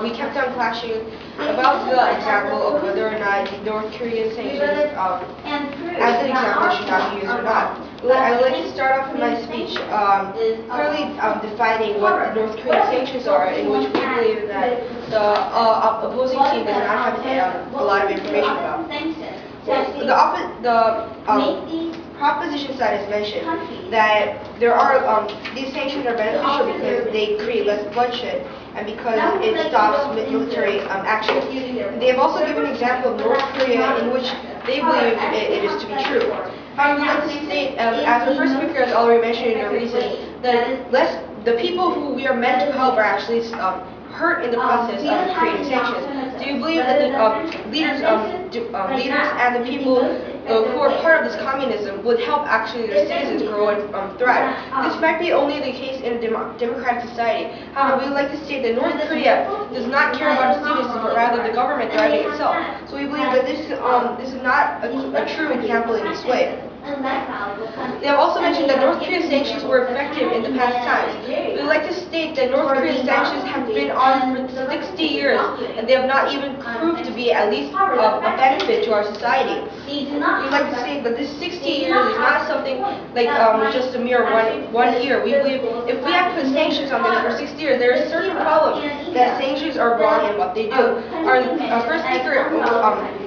we kept on clashing about the example of whether or not the North Korean sanctions as an example should not be used or not. I would like to start off my speech clearly defining what the North Korean sanctions are, in which we believe that the opposing team does not have a lot of information about. The proposition side has mentioned that there are these sanctions are beneficial because they create less bloodshed and because it stops military action. They have also given an example of North Korea in which they believe it is to be true. However, we like to state, as the first speaker has already mentioned in a reason, that the people who we are meant to help are actually hurt in the process of creating sanctions. Do you believe that the leaders and the people who are part of this communism would help actually their citizens grow and thrive? This might be only the case in a democratic society. However, we would like to state that North Korea does not care about its citizens, but rather the government driving itself. So we believe that this is not a true example in this way. They have also mentioned that North Korea's sanctions were effective in the past times. We would like to state that North Korea's sanctions have been on for 60 years, and they have not even proved to be at least a benefit to our society. We would like to state that this 60 years is not something like just a mere one year. We believe if we have put sanctions on them for 60 years, there is a certain problem that sanctions are wrong in what they do. Our first speaker,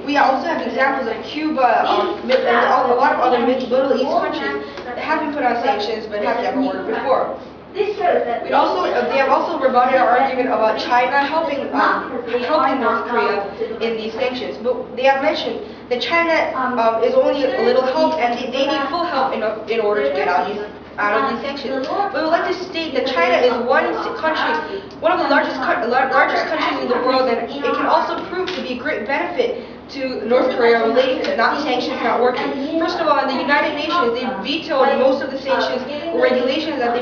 we also have examples of Cuba and a lot of other Middle East countries that have been put on sanctions but have never worked before. They have also rebutted our argument about China helping North Korea in these sanctions. But they have mentioned that China is only a little help and they need full help in order to get out of these sanctions. But we would like to state that China is one of the largest countries in the world, and it can also prove to be a great benefit to North Korea relating to sanctions not working. First of all, in the United Nations, they vetoed most of the sanctions or regulations that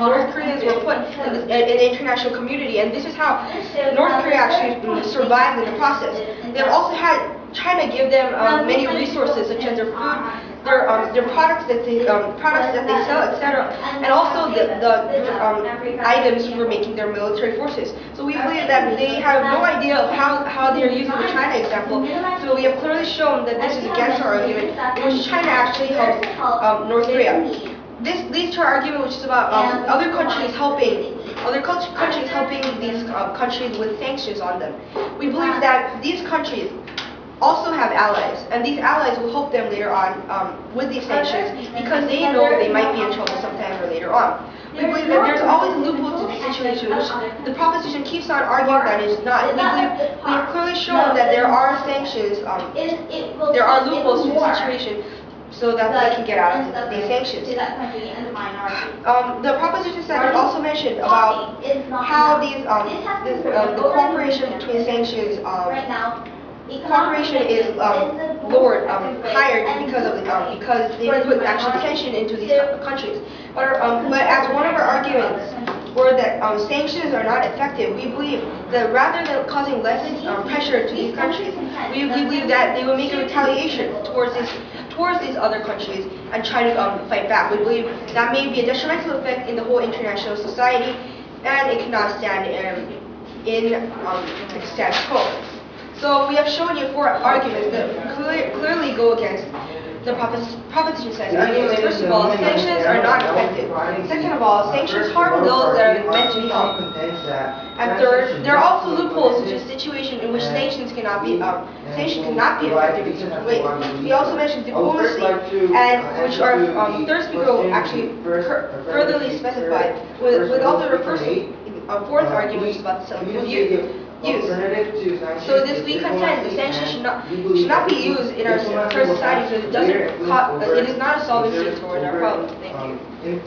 North Koreans were put in the international community, and this is how North Korea actually survived in the process. They have also had China give them many resources such as their food, their products that they sell, etc., and also the items for making their military forces. So we believe that they have no idea of how they are using the China example. So we have clearly shown that this is against our argument, in which China actually helps North Korea. This leads to our argument, which is about other countries helping these countries with sanctions on them. We believe that these countries also have allies, and these allies will help them later on with these sanctions because they know they might be in trouble sometime or later on. We believe that there's always a loophole to the situation, which the proposition keeps on arguing that it is not. We believe we have clearly shown that there are sanctions, there are loopholes to the situation, so that they can get out of these sanctions. The proposition side also mentioned about how the cooperation between sanctions cooperation is lowered, higher because they put actual tension into these countries. But as one of our arguments were that sanctions are not effective, we believe that rather than causing less pressure to these countries, we believe that they will make a retaliation towards these other countries and try to fight back. We believe that may be a detrimental effect in the whole international society, and it cannot stand in status quo. So we have shown you 4 arguments that clearly go against the proposition side's arguments. First of all, sanctions are not effective. Second of all, sanctions harm those that are meant to be helped. And third, there are also loopholes to a situation in which sanctions cannot be effective in certain ways. We also mentioned diplomacy, and which our third speaker will actually furtherly specify, with also refers to fourth argument, which is about the selective use. So this we contend the sanctions should not be used in our current society because it is not a solvency towards our problem. Thank you.